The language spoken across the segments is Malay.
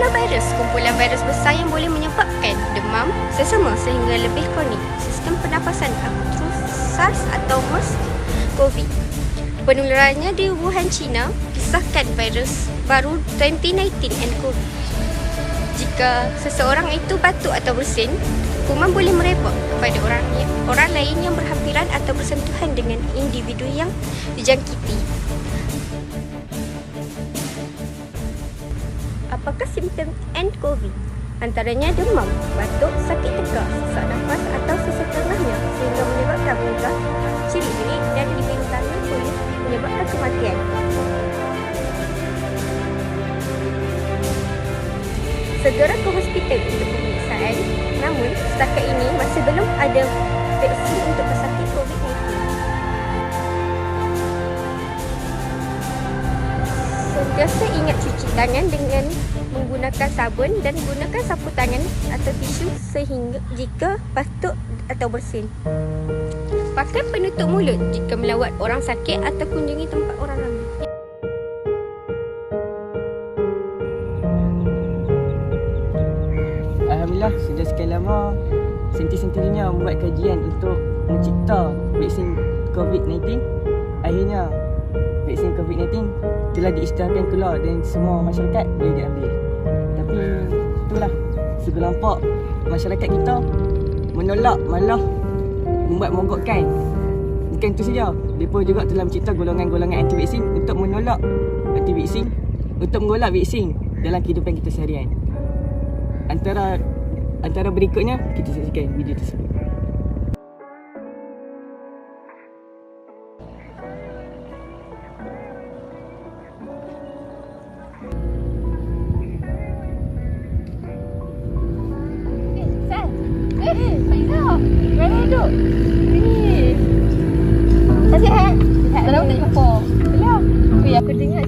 Coronavirus, kumpulan virus besar yang boleh menyebabkan demam, sesama sehingga lebih kronik, sistem pernafasan akut, SARS atau MERS-CoV. Penularannya di Wuhan, China, disahkan virus baru 2019-nCoV. Jika seseorang itu batuk atau bersin, kuman boleh merebak kepada orang lain yang berhampiran atau bersentuhan dengan individu yang dijangkiti. Apakah simptom nCoV? Antaranya demam, batuk, sakit tegak, sesak nafas atau sesak tengahnya sehingga menyebabkan muntah, ciri-ciri dan lebih utama boleh menyebabkan kematian. Segera ke hospital untuk pemeriksaan, namun setakat ini masih belum ada vaksin untuk pesakit COVID-19. Sentiasa ingat cuci tangan dengan menggunakan sabun dan gunakan sapu tangan atau tisu sehingga jika batuk atau bersin. Pakai penutup mulut jika melawat orang sakit atau kunjungi tempat orang ramai. Alhamdulillah, sudah sekian lama saintis-saintis dunia membuat kajian untuk mencipta vaksin COVID-19. Akhirnya vaksin COVID-19 telah diisytiharkan keluar dan semua masyarakat boleh diambil. Tapi itulah, suka nampak masyarakat kita menolak, malah membuat mogokkan. Bukan itu saja, mereka juga telah mencipta golongan-golongan anti-vaksin untuk menolak anti-vaksin, untuk menolak vaksin dalam kehidupan kita seharian. Antara berikutnya, kita saksikan video tersebut. Faizal, mana duduk? Sini. Sihat? Sihat. Dah lama tak jumpa. Belum. Weh, aku dengar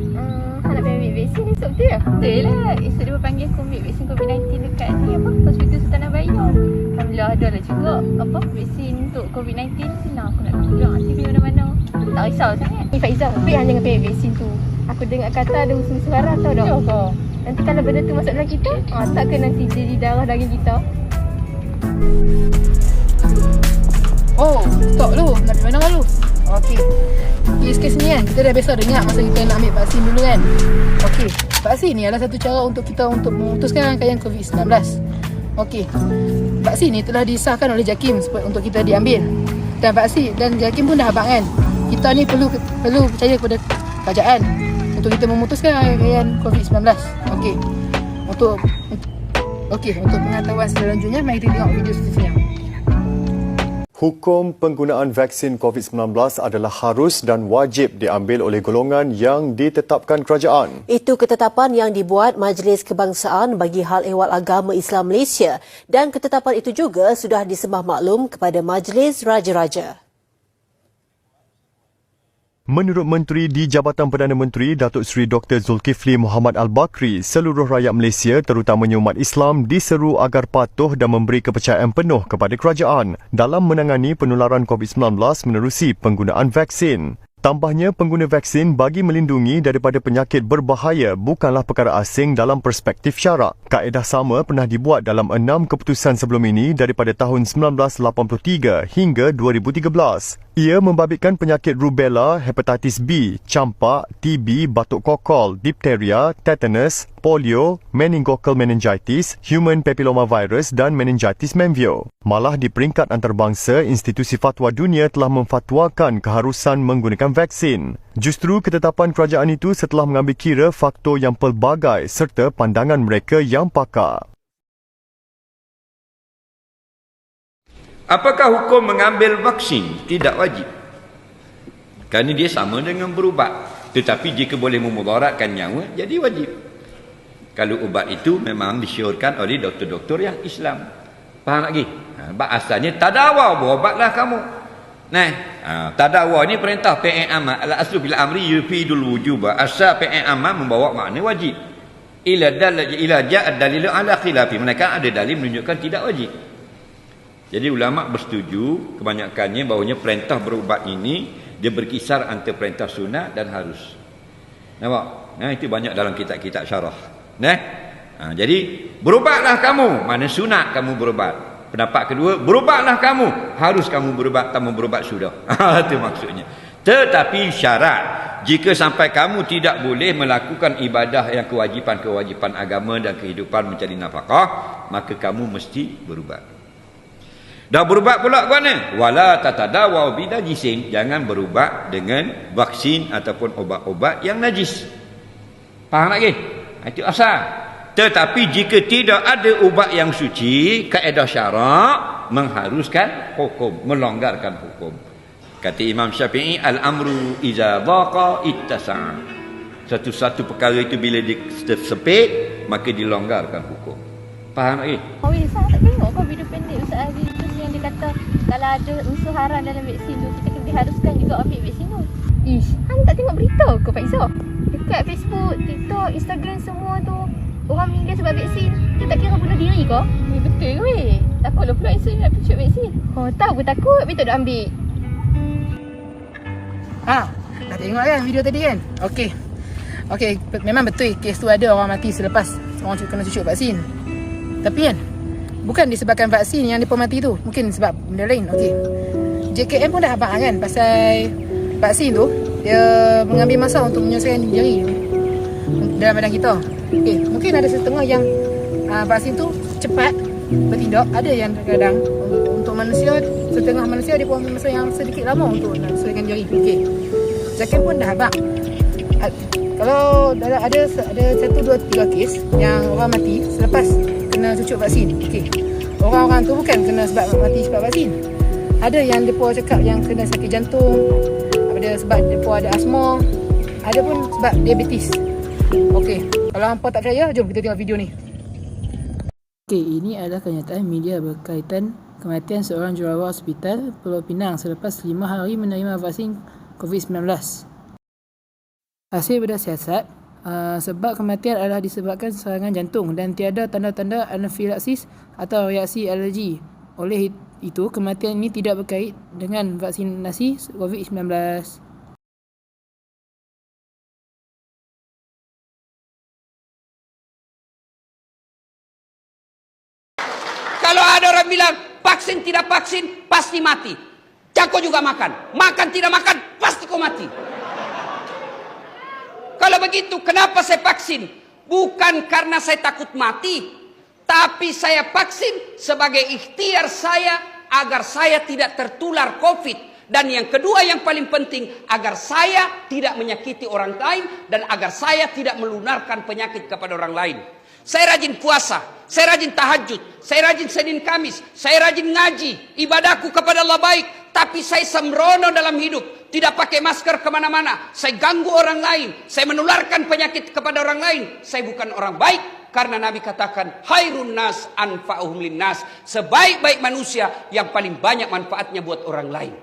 nak ambil vaksin esok tu ya? Betul lah. Esok dia panggil aku ambil vaksin COVID-19 dekat ni apa? Hospital Sultan Abayong. Alhamdulillah ada lah juga apa vaksin untuk COVID-19 sini. Aku nak tunjuk nanti pergi mana-mana. Tak risau sangat. Ni Faizal, weh hang jangan ambil vaksin tu. Aku dengar kata ada usus suara tau dah. Ya ke? Nanti kalau benda tu masuk dalam kita, takkan nanti jadi darah daging kita? Oh, stop lu. Nak pergi mana lu? Okey. Kes ni kan, kita dah biasa dengar masa kita nak ambil vaksin dulu kan. Okey, vaksin ni adalah satu cara untuk kita untuk memutuskan rangkaian COVID-19. Okey. Vaksin ni telah disahkan oleh JAKIM untuk kita diambil. Dan JAKIM pun dah abang kan. Kita ni perlu percaya kepada kerajaan untuk kita memutuskan rangkaian COVID-19. Okey. Untuk pengetahuan selanjutnya, mari kita tengok video seterusnya. Hukum penggunaan vaksin COVID-19 adalah harus dan wajib diambil oleh golongan yang ditetapkan kerajaan. Itu ketetapan yang dibuat Majlis Kebangsaan bagi Hal Ehwal Agama Islam Malaysia dan ketetapan itu juga sudah disembah maklum kepada Majlis Raja-Raja. Menurut Menteri di Jabatan Perdana Menteri Datuk Seri Dr. Zulkifli Muhammad Al-Bakri, seluruh rakyat Malaysia terutamanya umat Islam diseru agar patuh dan memberi kepercayaan penuh kepada kerajaan dalam menangani penularan COVID-19 menerusi penggunaan vaksin. Tambahnya, pengguna vaksin bagi melindungi daripada penyakit berbahaya bukanlah perkara asing dalam perspektif syarak. Kaedah sama pernah dibuat dalam 6 keputusan sebelum ini daripada tahun 1983 hingga 2013. Ia membabitkan penyakit rubella, hepatitis B, campak, TB, batuk kokol, dipteria, tetanus, polio, meningococcal meningitis, human papillomavirus dan meningitis memvio. Malah di peringkat antarabangsa, institusi fatwa dunia telah memfatwakan keharusan menggunakan vaksin. Justru ketetapan kerajaan itu setelah mengambil kira faktor yang pelbagai serta pandangan mereka yang pakar. Apakah hukum mengambil vaksin? Tidak wajib. Kerana dia sama dengan berubat. Tetapi jika boleh memudaratkan nyawa, jadi wajib. Kalau ubat itu memang disyorkan oleh doktor-doktor yang Islam. Faham lagi? Asalnya tadawa, berubatlah kamu. Tadawa ni perintah fi'il amr. Al-aslu bil amri yufidul wujub. Asal fi'il amr membawa makna wajib. Ila ja'a dalilu ala khilafi. Mereka ada dalil menunjukkan tidak wajib. Jadi ulama bersetuju kebanyakannya bahawanya perintah berubat ini dia berkisar antara perintah sunat dan harus. Nampak? Itu banyak dalam kitab-kitab syarah. Jadi berubatlah kamu, mana sunat kamu berubat. Pendapat kedua, berubatlah kamu, harus kamu berubat sudah. Itu maksudnya. Tetapi syarat, jika sampai kamu tidak boleh melakukan ibadah yang kewajipan-kewajipan agama dan kehidupan mencari nafkah, maka kamu mesti berubat. Dah berubat pula ke mana? Wala tatadawa binajisin, jangan berubat dengan vaksin ataupun obat-obat yang najis. Faham lagi? Itu asal. Tetapi jika tidak ada ubat yang suci, kaedah syarak mengharuskan hukum, melonggarkan hukum. Kata Imam Syafi'i, al-amru iza dhaqa ittasa'a. Satu-satu perkara itu bila disepit, maka dilonggarkan hukum. Faham lagi? Oh, saya tak tengok kau video pendek Ustaz Aziz tu yang dia kata kalau ada unsur haram dalam vaksin tu, kita diharuskan juga ambil vaksin tu. Ish, Han tak tengok berita ke Pak Izzah? Dekat Facebook, TikTok, Instagram semua tu orang meninggal sebab vaksin. Dia tak kira bunuh diri ke? Ni betul ke weh? Takutlah pula esok nak pergi vaksin. Oh, tahu ke takut? Betul tak ambil? Dah tengok kan video tadi kan? Okey, memang betul kes tu ada orang mati selepas orang kena cucuk vaksin. Tapi kan, bukan disebabkan vaksin yang mereka mati tu, mungkin sebab benda lain. Okey, JKM pun dah abang kan pasal vaksin tu, dia mengambil masa untuk menyelesaikan diri dalam badan kita. Okey, mungkin ada setengah yang vaksin tu cepat bertindak, ada yang kadang untuk manusia, setengah manusia dia pun masa yang sedikit lama untuk menyelesaikan diri. Okey, JKM pun dah abang. Kalau ada 1, 2, 3 kes yang orang mati selepas kena cucuk vaksin. Okey, orang-orang tu bukan kena sebab mati sebab vaksin. Ada yang depa cakap yang kena sakit jantung, ada sebab depa ada asma, ada pun sebab diabetes. Okey, kalau hangpa tak percaya, jom kita tengok video ni. Okey, ini adalah kenyataan media berkaitan kematian seorang jurawat hospital Pulau Pinang selepas 5 hari menerima vaksin COVID-19. Hasil berdasar sebab kematian adalah disebabkan serangan jantung dan tiada tanda-tanda anafilaksis atau reaksi alergi. Oleh itu, kematian ini tidak berkait dengan vaksinasi COVID-19. Kalau ada orang bilang vaksin tidak vaksin pasti mati, kau juga makan tidak makan pasti kau mati. Kalau begitu, kenapa saya vaksin? Bukan karena saya takut mati, tapi saya vaksin sebagai ikhtiar saya agar saya tidak tertular COVID. Dan yang kedua yang paling penting, agar saya tidak menyakiti orang lain dan agar saya tidak melunarkan penyakit kepada orang lain. Saya rajin puasa, saya rajin tahajud, saya rajin Senin Kamis, saya rajin ngaji, ibadahku kepada Allah baik. Tapi saya sembrono dalam hidup, tidak pakai masker kemana-mana. Saya ganggu orang lain, saya menularkan penyakit kepada orang lain. Saya bukan orang baik, karena Nabi katakan, Khairun nas anfa'uhum linnas. Sebaik-baik manusia yang paling banyak manfaatnya buat orang lain.